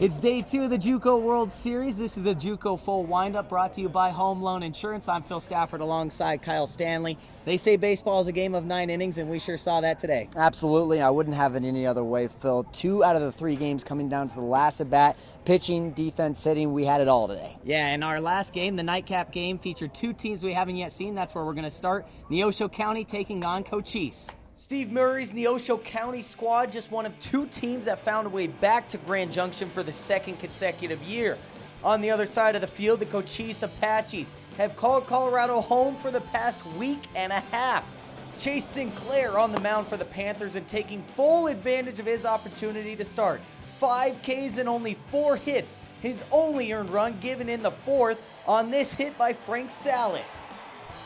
It's day 2 of the Juco World Series. This is the Juco Full Windup brought to you by Home Loan Insurance. I'm Phil Stafford alongside Kyle Stanley. They say baseball is a game of 9 innings, and we sure saw that today. Absolutely. I wouldn't have it any other way, Phil. 2 out of the 3 games coming down to the last at bat. Pitching, defense, hitting, we had it all today. Yeah, and our last game, the nightcap game, featured 2 teams we haven't yet seen. That's where we're going to start. Neosho County taking on Cochise. Steve Murray's Neosho County squad just one of 2 teams that found a way back to Grand Junction for the 2nd consecutive year. On the other side of the field, the Cochise Apaches have called Colorado home for the past week and a half. Chase Sinclair on the mound for the Panthers and taking full advantage of his opportunity to start. 5 Ks and only 4 hits, his only earned run given in the 4th on this hit by Frank Salas.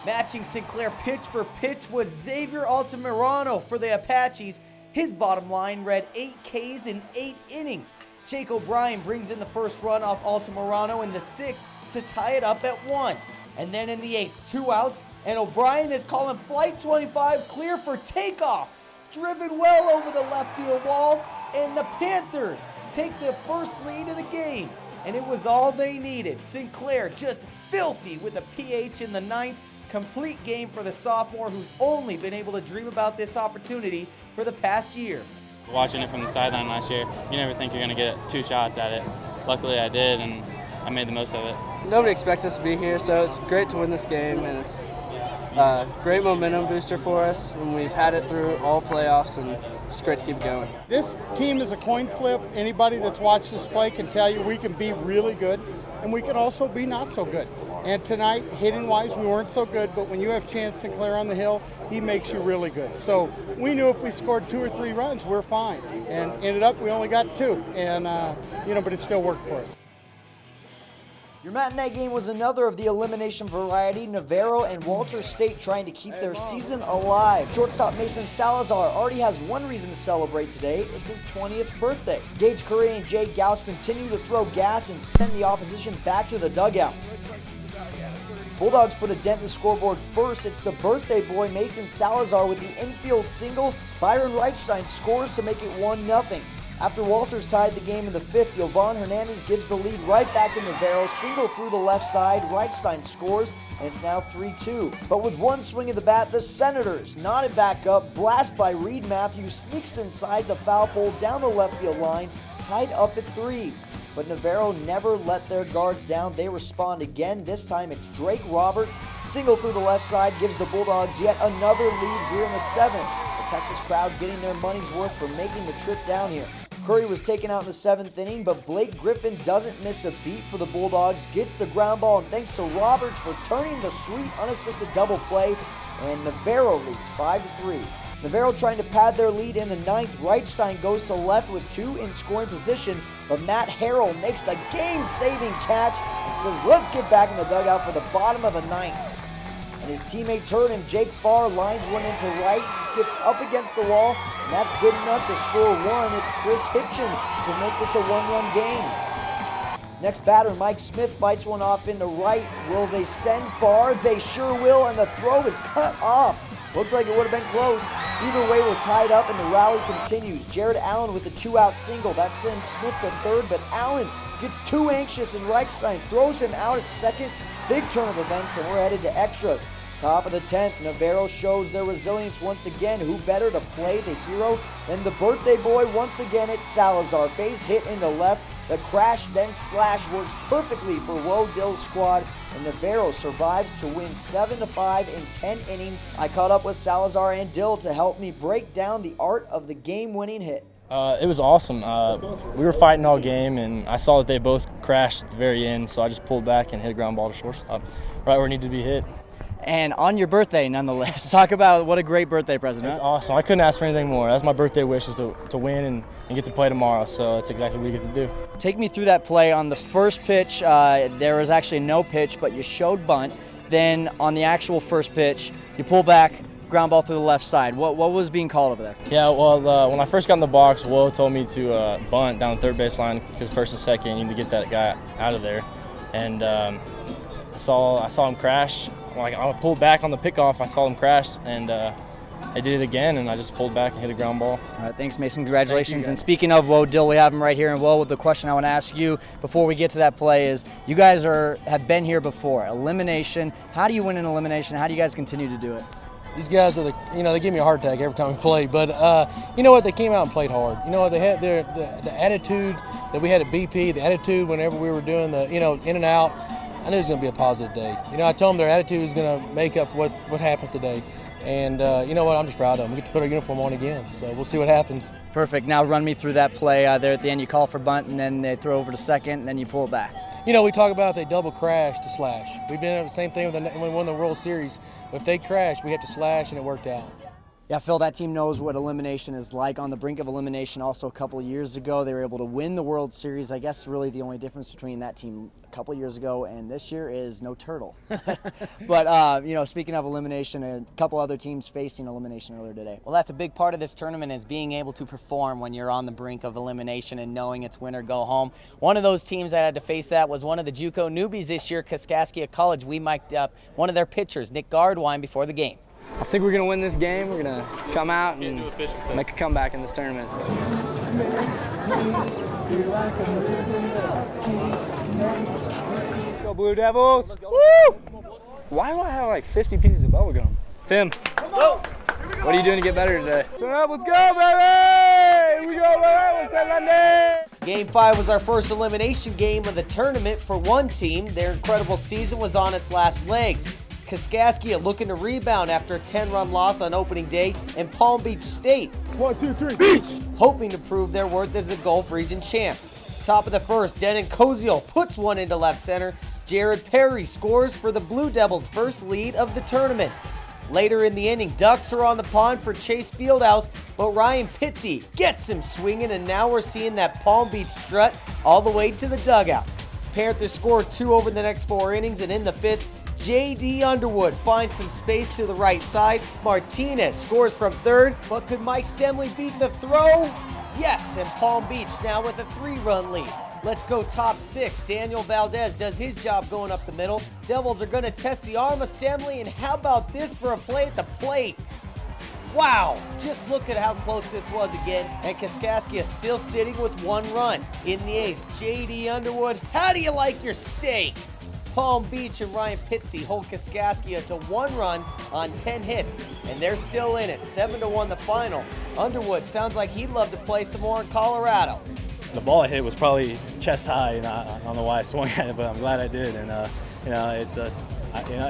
Matching Sinclair pitch for pitch was Xavier Altamirano for the Apaches. His bottom line read 8 Ks in 8 innings. Jake O'Brien brings in the first run off Altamirano in the 6th to tie it up at 1. And then in the 8th, 2 outs, and O'Brien is calling Flight 25 clear for takeoff. Driven well over the left field wall, and the Panthers take the first lead of the game. And it was all they needed. Sinclair just filthy with a PH in the 9th. Complete game for the sophomore who's only been able to dream about this opportunity for the past year. Watching it from the sideline last year, you never think you're going to get 2 shots at it. Luckily I did, and I made the most of it. Nobody expects us to be here, so it's great to win this game, and it's a great momentum booster for us, and we've had it through all playoffs, and it's great to keep it going. This team is a coin flip. Anybody that's watched us play can tell you we can be really good, and we can also be not so good. And tonight, hitting-wise, we weren't so good, but when you have Chance Sinclair on the hill, he makes you really good. So we knew if we scored 2 or 3 runs, we're fine. And ended up, we only got 2, and but it still worked for us. Your matinee game was another of the elimination variety. Navarro and Walter State trying to keep their season alive. Shortstop Mason Salazar already has one reason to celebrate today. It's his 20th birthday. Gage Curry and Jay Gauss continue to throw gas and send the opposition back to the dugout. Bulldogs put a dent in the scoreboard first. It's the birthday boy Mason Salazar with the infield single. Byron Reichstein scores to make it 1-0. After Walters tied the game in the 5th, Yovan Hernandez gives the lead right back to Navarro. Single through the left side. Reichstein scores, and it's now 3-2. But with one swing of the bat, the Senators knotted back up. Blast by Reed Matthews sneaks inside the foul pole down the left field line, tied up at 3s. But Navarro never let their guards down. They respond again. This time it's Drake Roberts. Single through the left side gives the Bulldogs yet another lead here in the 7th. The Texas crowd getting their money's worth for making the trip down here. Curry was taken out in the 7th inning, but Blake Griffin doesn't miss a beat for the Bulldogs. Gets the ground ball, and thanks to Roberts for turning the sweet unassisted double play, and Navarro leads 5-3. Navarro trying to pad their lead in the 9th. Reichstein goes to left with 2 in scoring position, but Matt Harrell makes the game-saving catch and says, let's get back in the dugout for the bottom of the 9th. And his teammates heard him. Jake Farr lines one into right, skips up against the wall, and that's good enough to score 1. It's Chris Hipchen to make this a 1-run game. Next batter, Mike Smith fights one off into right. Will they send Farr? They sure will, and the throw is cut off. Looked like it would have been close. Either way, we're tied up, and the rally continues. Jared Allen with a 2-out single. That sends Smith to 3rd, but Allen gets too anxious, and Reichstein throws him out at 2nd. Big turn of events, and we're headed to extras. Top of the 10th, Navarro shows their resilience once again. Who better to play the hero than the birthday boy once again at Salazar. Base hit into left. The crash then slash works perfectly for Woe Dill's squad, and Navarro survives to win 7-5 in 10 innings. I caught up with Salazar and Dill to help me break down the art of the game-winning hit. It was awesome. We were fighting all game, and I saw that they both crashed at the very end, so I just pulled back and hit a ground ball to shortstop, right where it needed to be hit. And on your birthday, nonetheless. Talk about what a great birthday present. It's awesome. I couldn't ask for anything more. That's my birthday wish, is to win and get to play tomorrow, so that's exactly what you get to do. Take me through that play. On the first pitch, there was actually no pitch, but you showed bunt. Then on the actual first pitch, you pull back, ground ball through the left side. What was being called over there? Yeah, well, when I first got in the box, Will told me to bunt down the third baseline because first and second, you need to get that guy out of there. And I saw him crash. Like I pulled back on the pickoff, I saw him crash, and they did it again, and I just pulled back and hit a ground ball. All right, thanks, Mason. Congratulations. Thank you, And speaking of Woe Dill, we have him right here. And Woe, the question I want to ask you before we get to that play is, you guys have been here before. Elimination. How do you win an elimination? How do you guys continue to do it? These guys are they give me a heart attack every time we play. But you know what? They came out and played hard. You know what? They had the attitude that we had at BP, the attitude whenever we were doing the, in and out. I knew it was going to be a positive day. I told them their attitude was going to make up for what happens today. And you know what? I'm just proud of them. We get to put our uniform on again, so we'll see what happens. Perfect. Now run me through that play there at the end. You call for bunt, and then they throw over to second, and then you pull it back. We talk about if they double crash to slash. We've been doing the same thing when we won the World Series. If they crash, we have to slash, and it worked out. Yeah, Phil, that team knows what elimination is like. On the brink of elimination also a couple of years ago, they were able to win the World Series. I guess really the only difference between that team a couple of years ago and this year is no turtle. But, speaking of elimination, a couple other teams facing elimination earlier today. Well, that's a big part of this tournament, is being able to perform when you're on the brink of elimination and knowing it's win or go home. One of those teams that had to face that was one of the Juco newbies this year, Kaskaskia College. We mic'd up one of their pitchers, Nick Gardwine, before the game. I think we're going to win this game. We're going to come out and make a comeback in this tournament. Go Blue Devils! Woo! Why do I have like 50 pieces of bubble gum? Tim, what are you doing to get better today? Let's go, baby! We go, baby! Sunday! Game 5 was our first elimination game of the tournament for one team. Their incredible season was on its last legs. Kaskaskia looking to rebound after a 10-run loss on opening day, and Palm Beach State 1, 2, 3, beach! hoping to prove their worth as the Gulf Region champs. Top of the first, Denon Koziel puts one into left center. Jared Perry scores for the Blue Devils' first lead of the tournament. Later in the inning, Ducks are on the pond for Chase Fieldhouse, but Ryan Pitsy gets him swinging, and now we're seeing that Palm Beach strut all the way to the dugout. Panthers score 2 over the next 4 innings, and in the 5th, J.D. Underwood finds some space to the right side. Martinez scores from third, but could Mike Stemley beat the throw? Yes, and Palm Beach now with a 3-run lead. Let's go top 6. Daniel Valdez does his job going up the middle. Devils are going to test the arm of Stemley, and how about this for a play at the plate? Wow, just look at how close this was again, and Kaskaskia still sitting with 1 run. In the 8th, J.D. Underwood, how do you like your steak? Palm Beach and Ryan Pitsy hold Kaskaskia to 1 run on 10 hits, and they're still in it. 7-1 the final. Underwood sounds like he'd love to play some more in Colorado. The ball I hit was probably chest high, and I don't know why I swung at it, but I'm glad I did. And it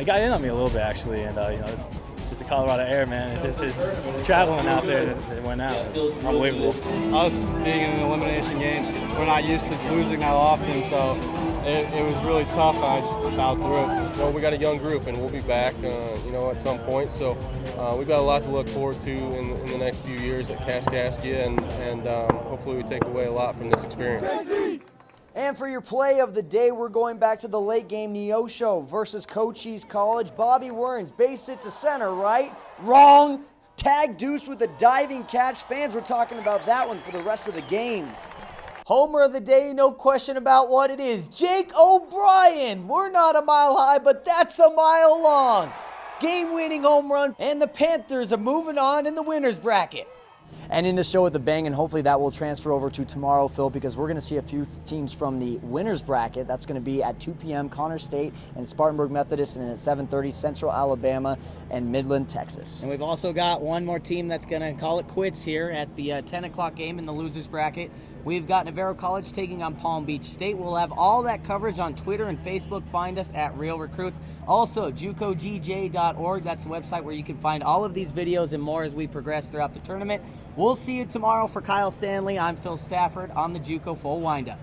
got in on me a little bit actually, and it's just the Colorado air, man. It's just traveling out there that it went out. It's unbelievable. Us being in an elimination game, we're not used to losing that often, so it was really tough. I just battled through it. Well, we got a young group, and we'll be back, at some point. So we've got a lot to look forward to in the next few years at Kaskaskia, and hopefully we take away a lot from this experience. And for your play of the day, we're going back to the late game, Neosho versus Cochise College. Bobby Werns, base hit to center, right? Wrong. Tag Deuce with a diving catch. Fans were talking about that one for the rest of the game. Homer of the day, no question about what it is. Jake O'Brien. We're not a mile high, but that's a mile long. Game-winning home run, and the Panthers are moving on in the winner's bracket. And in the show with a bang, and hopefully that will transfer over to tomorrow, Phil, because we're going to see a few teams from the winner's bracket. That's going to be at 2 p.m. Connor State and Spartanburg Methodist, and at 7:30 Central Alabama and Midland, Texas. And we've also got one more team that's going to call it quits here at the 10 o'clock game in the loser's bracket. We've got Navarro College taking on Palm Beach State. We'll have all that coverage on Twitter and Facebook. Find us at Real Recruits. Also, JucoGJ.org. That's the website where you can find all of these videos and more as we progress throughout the tournament. We'll see you tomorrow. For Kyle Stanley, I'm Phil Stafford on the Juco Full Windup.